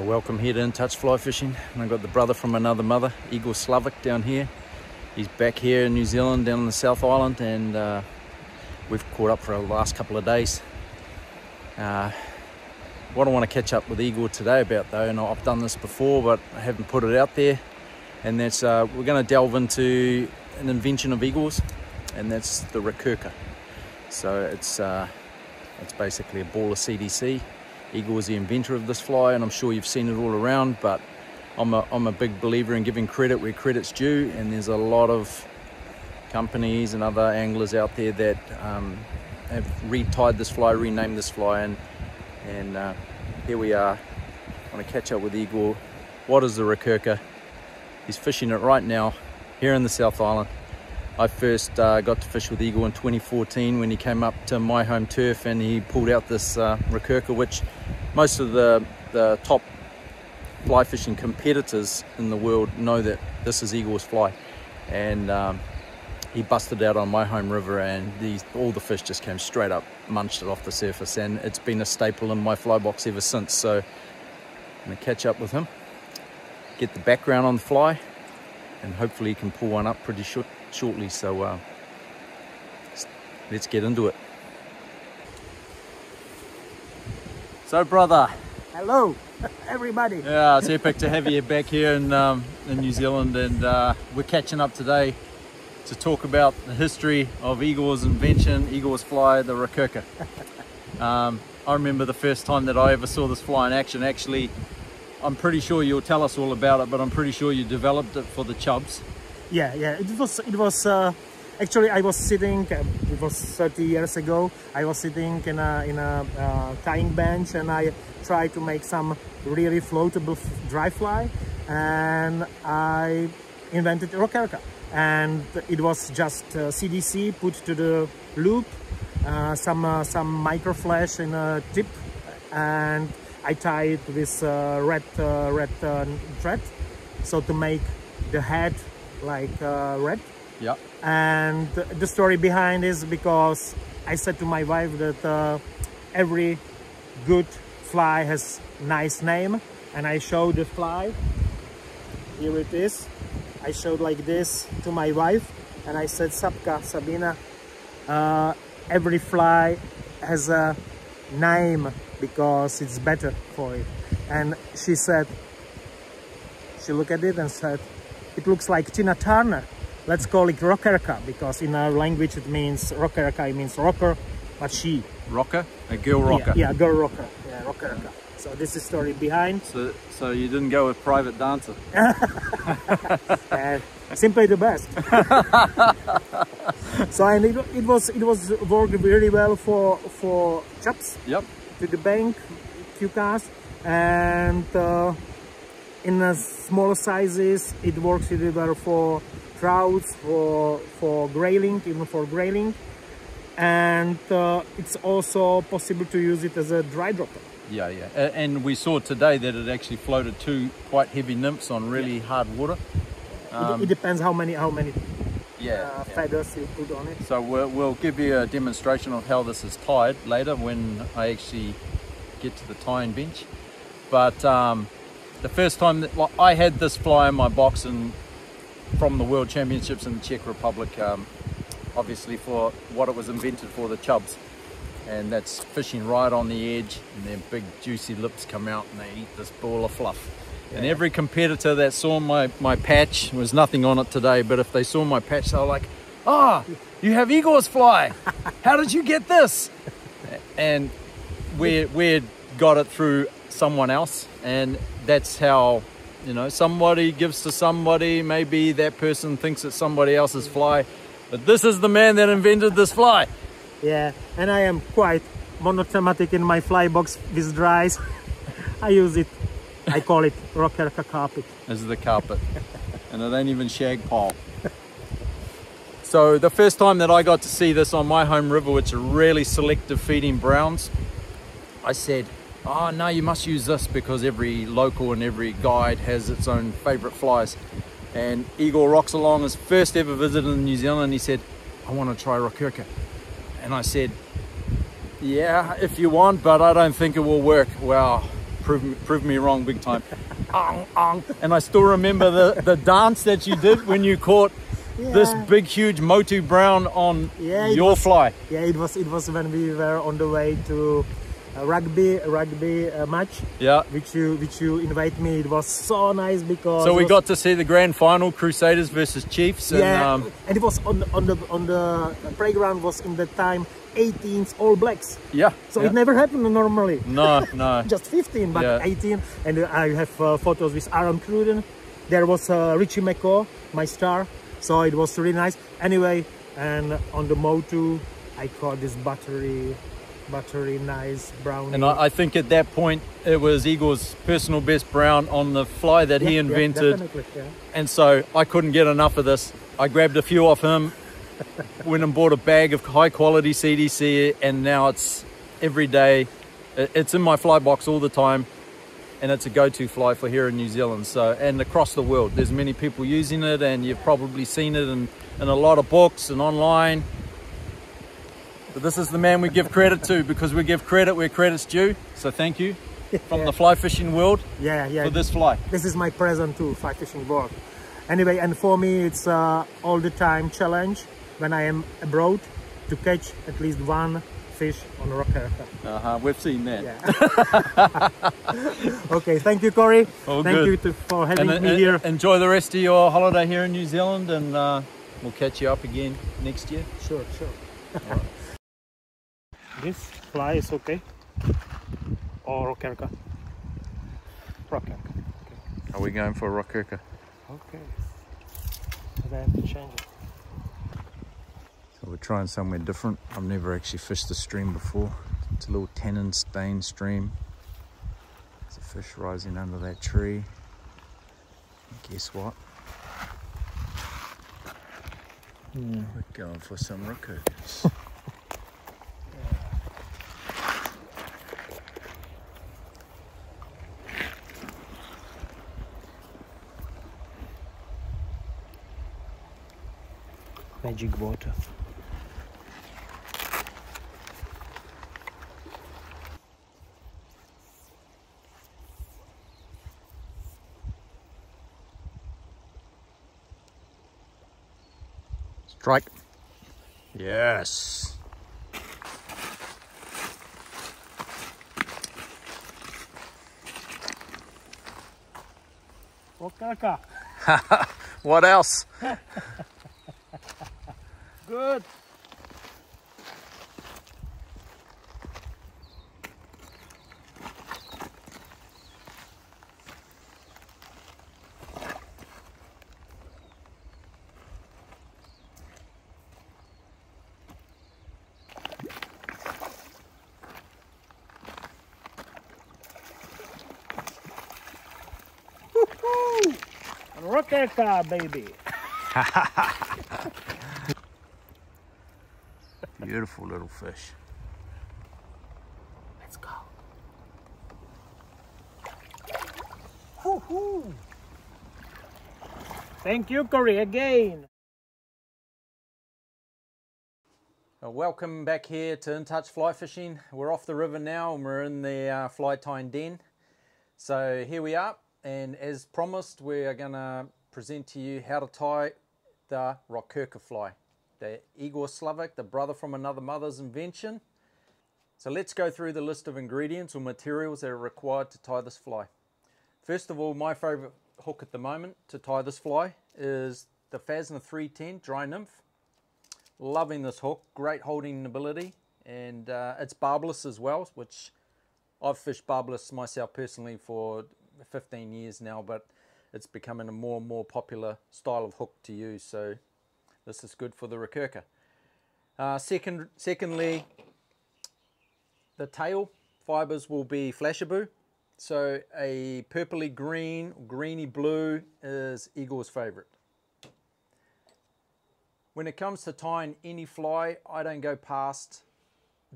Welcome here to In Touch Fly Fishing, and I've got the brother from another mother, Igor Slavik, down here. He's back here in New Zealand, down on the South Island, and we've caught up for the last couple of days. What I want to catch up with Igor today about, though, and I've done this before but I haven't put it out there, and that's we're going to delve into an invention of Igor's, and that's the Rockerka. So it's basically a ball of CDC. Igor is the inventor of this fly, and I'm sure you've seen it all around, but I'm a big believer in giving credit where credit's due, and there's a lot of companies and other anglers out there that have retied this fly, renamed this fly, and here we are. I want to catch up with Igor. What is the Rockerka? He's fishing it right now here in the South Island. I first got to fish with Igor in 2014 when he came up to my home turf, and he pulled out this Rockerka, which most of the top fly fishing competitors in the world know that this is Igor's fly. And he busted out on my home river, and all the fish just came straight up, munched it off the surface, and it's been a staple in my fly box ever since. So I'm going to catch up with him, get the background on the fly, and hopefully he can pull one up pretty shortly. So let's get into it. So, brother. Hello, everybody. Yeah, it's epic to have you back here in New Zealand, and we're catching up today to talk about the history of Igor's invention, Igor's fly, the Rockerka. I remember the first time that I ever saw this fly in action. Actually, I'm pretty sure you'll tell us all about it, but I'm pretty sure you developed it for the chubs. Yeah. It was actually, I was sitting. It was 30 years ago. I was sitting in a tying bench, and I tried to make some really floatable dry fly, and I invented Rockerka. And it was just CDC put to the loop, some micro flash in a tip, and I tied with red thread, so to make the head like red. Yeah. And the story behind is because I said to my wife that every good fly has nice name, and I showed the fly. Here it is. I showed like this to my wife, and I said, Sabina, every fly has a name because it's better for it. And she said, she looked at it and said, it looks like Tina Turner. Let's call it Rockerka, because in our language it means Rockerka, it means rocker, but she. Rocker? A girl rocker? Yeah, girl rocker. Yeah, Rockerka. So this is the story behind. So you didn't go with private dancer? Simply the best. So, and it was worked really well for chubs. Yep. To the bank, few casts, and in smaller sizes it works really well for trouts, for grayling, even for grayling, and it's also possible to use it as a dry dropper. Yeah. And we saw today that it actually floated two quite heavy nymphs on really hard water. It depends how many yeah. feathers you put on it. So we'll give you a demonstration of how this is tied later when I actually get to the tying bench. But the first time that I had this fly in my box and from the World Championships in the Czech Republic, obviously for what it was invented for, the chubs. And that's fishing right on the edge, and their big juicy lips come out and they eat this ball of fluff. Yeah. And every competitor that saw my patch, was nothing on it today, but if they saw my patch, they were like, "Ah, you have Igor's fly. How did you get this?" And we got it through someone else, and that's how, you know, somebody gives to somebody. Maybe that person thinks it's somebody else's fly, but this is the man that invented this fly. Yeah, and I am quite monothematic in my fly box with dries. I use it, I call it Rockerka carpet. This is the carpet, and it ain't even shag pole. So the first time that I got to see this on my home river, which are really selective feeding browns, I said, oh no, you must use this because every local and every guide has its own favorite flies. And Igor rocks along, his first ever visit in New Zealand, he said, I want to try Rockerka. And I said, yeah, if you want, but I don't think it will work. Well, proved me wrong big time. And I still remember the dance that you did when you caught this big, huge Motu brown on your fly. Yeah, it was when we were on the way to a rugby match. Yeah. Which you invite me. It was so nice because. So we got to see the grand final, Crusaders versus Chiefs. And, and it was on the playground was in the time 18s All Blacks. Yeah. So it never happened normally. No. Just 15, but 18. And I have photos with Aaron Cruden. There was Richie McCaw, my star. So it was really nice. Anyway, and on the Motu, I caught this buttery nice brown. And I think at that point, it was Igor's personal best brown on the fly that he invented. And so I couldn't get enough of this. I grabbed a few off him, went and bought a bag of high quality CDC, and now it's every day. It's in my fly box all the time, and it's a go-to fly for here in New Zealand. So, and across the world, there's many people using it, and you've probably seen it in a lot of books and online. But this is the man we give credit to, because we give credit where credit's due. So thank you from the fly fishing world for this fly. This is my present to fly fishing world. Anyway, and for me, it's all the time challenge when I am abroad to catch at least one fish on Rockerka. We've seen that. Yeah. Okay, thank you, Cory. Thank you for having me here. Enjoy the rest of your holiday here in New Zealand, and we'll catch you up again next year. Sure. Right. This fly is okay? Or Rockerka? Rockerka. Okay. Are we going for a Rockerka? Okay. So I have to change it. So we're trying somewhere different. I've never actually fished the stream before. It's a little tannin stained stream. There's a fish rising under that tree. And guess what? We're going for some Rockerkas. Magic water. Strike. Yes. Rockerka. What else? Good. Woohoo! Rockerka, baby. Beautiful little fish. Let's go. Woohoo! Thank you, Cory, again. Welcome back here to In Touch Fly Fishing. We're off the river now and we're in the fly tying den. So here we are, and as promised, we are going to present to you how to tie the Rockerka fly. The Igor Slavik, the brother from another mother's invention. So let's go through the list of ingredients or materials that are required to tie this fly. First of all, my favorite hook at the moment to tie this fly is the Phasma 310 Dry Nymph. Loving this hook, great holding ability, and it's barbless as well, which I've fished barbless myself personally for 15 years now, but it's becoming a more and more popular style of hook to use. So this is good for the Rockerka. Secondly, the tail fibers will be flashaboo. So a purpley green, greeny blue is Igor's favorite. When it comes to tying any fly, I don't go past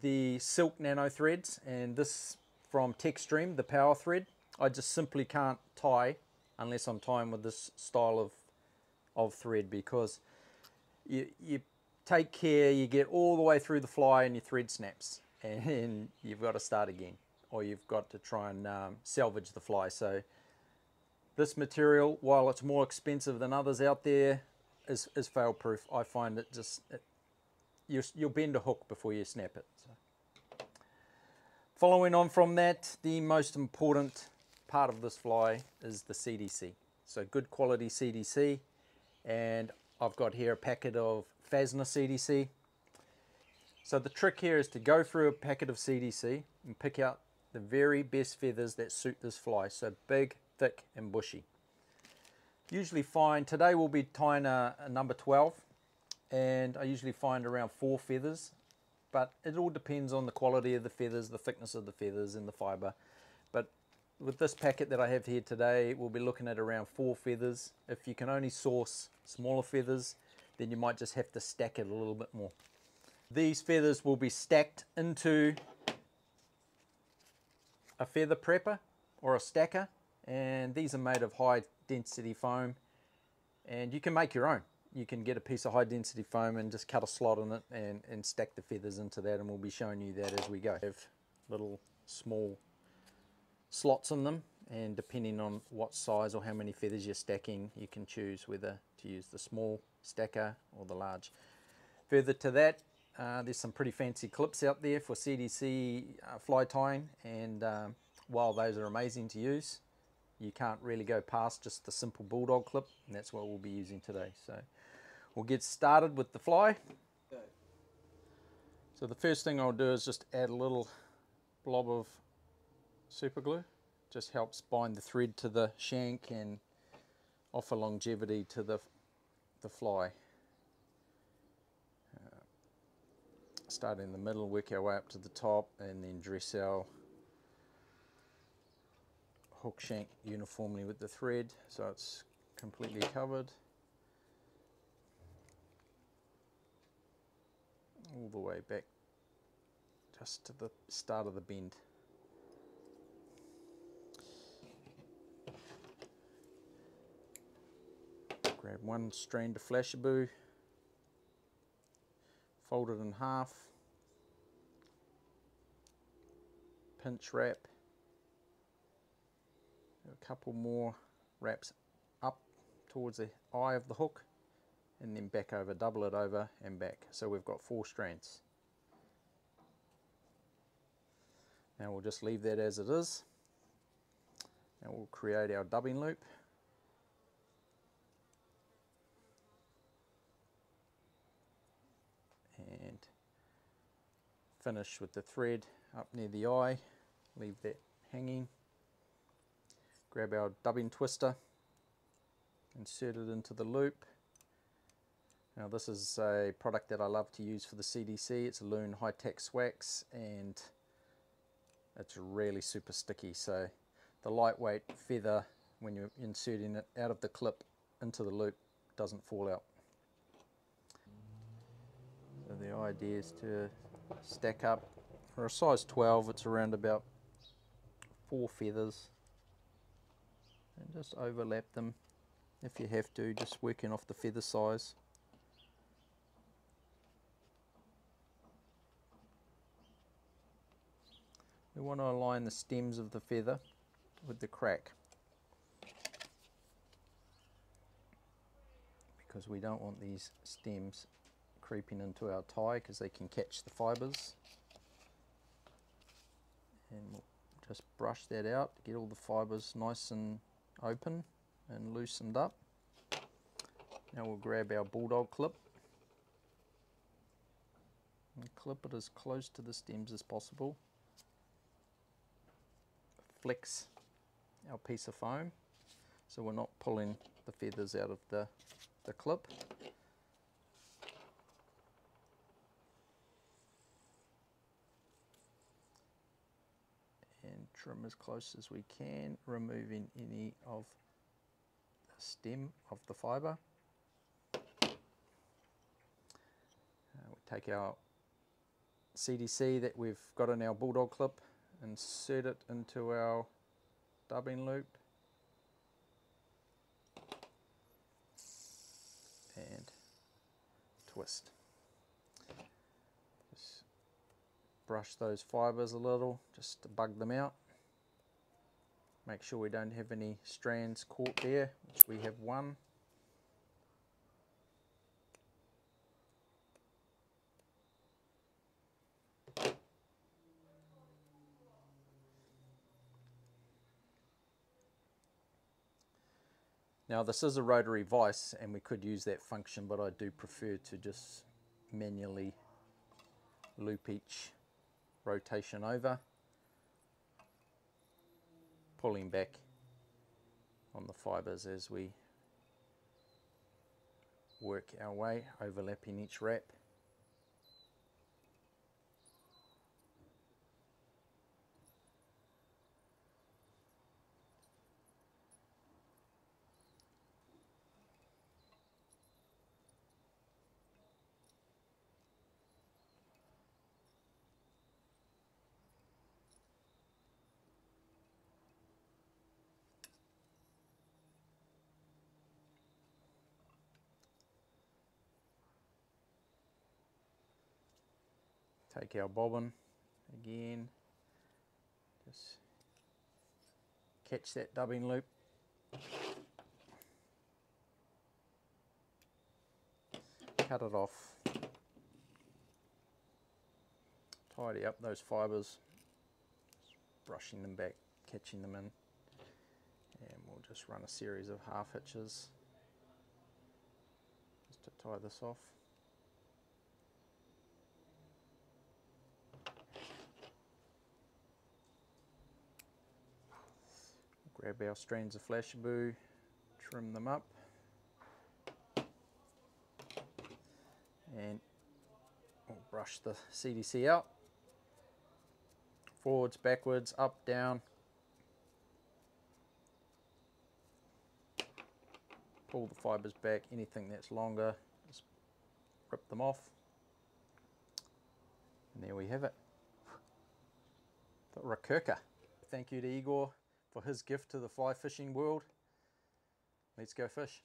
the silk nano threads, and this from Techstream, the power thread. I just simply can't tie unless I'm tying with this style of thread, because you take care, you get all the way through the fly and your thread snaps and you've got to start again. or you've got to try and salvage the fly. So this material, while it's more expensive than others out there, is fail-proof. I find it just, you'll bend a hook before you snap it. So. Following on from that, the most important part of this fly is the CDC. So good quality CDC, and I've got here a packet of Phasna CDC. So the trick here is to go through a packet of CDC and pick out the very best feathers that suit this fly. So big, thick and bushy. Usually find, today we'll be tying a number 12, and I usually find around 4 feathers, but it all depends on the quality of the feathers, the thickness of the feathers and the fiber. But with this packet that I have here today, we'll be looking at around 4 feathers. If you can only source smaller feathers, then you might just have to stack it a little bit more. These feathers will be stacked into a feather prepper or a stacker, and these are made of high density foam, and you can make your own. You can get a piece of high density foam and just cut a slot in it and stack the feathers into that, and we'll be showing you that as we go. Have little small slots in them, and depending on what size or how many feathers you're stacking, you can choose whether to use the small stacker or the large. Further to that, there's some pretty fancy clips out there for CDC fly tying, and while those are amazing to use, you can't really go past just the simple bulldog clip, and that's what we'll be using today. So we'll get started with the fly. So the first thing I'll do is just add a little blob of super glue. Just helps bind the thread to the shank and offer longevity to the fly. Start in the middle, work our way up to the top, and then dress our hook shank uniformly with the thread so it's completely covered all the way back just to the start of the bend. Grab one strand of flashabou, fold it in half, pinch wrap, a couple more wraps up towards the eye of the hook, and then back over, double it over and back. So we've got 4 strands. Now we'll just leave that as it is. Now we'll create our dubbing loop. And finish with the thread up near the eye, leave that hanging. Grab our dubbing twister, insert it into the loop. Now this is a product that I love to use for the CDC. It's a Loon High-Tax Wax, and it's really super sticky. So the lightweight feather, when you're inserting it out of the clip into the loop, doesn't fall out. So the idea is to stack up, for a size 12, it's around about 4 feathers, and just overlap them if you have to, just working off the feather size. We want to align the stems of the feather with the crack, because we don't want these stems creeping into our tie, because they can catch the fibers. And we'll just brush that out to get all the fibers nice and open and loosened up. Now we'll grab our bulldog clip and clip it as close to the stems as possible. Flex our piece of foam so we're not pulling the feathers out of the clip. And trim as close as we can, removing any of the stem of the fibre. We take our CDC that we've got in our bulldog clip, insert it into our dubbing loop, and twist. Just brush those fibers a little just to bug them out. Make sure we don't have any strands caught there, which we have one. Now this is a rotary vise and we could use that function, but I do prefer to just manually loop each rotation over, pulling back on the fibers as we work our way, overlapping each wrap. Take our bobbin again, just catch that dubbing loop, cut it off, tidy up those fibers, brushing them back, catching them in, and we'll just run a series of half hitches just to tie this off. Grab our strands of flashabou, trim them up, and we'll brush the CDC out. Forwards, backwards, up, down. Pull the fibers back, anything that's longer, just rip them off. And there we have it. The Rockerka. Thank you to Igor for his gift to the fly fishing world. Let's go fish.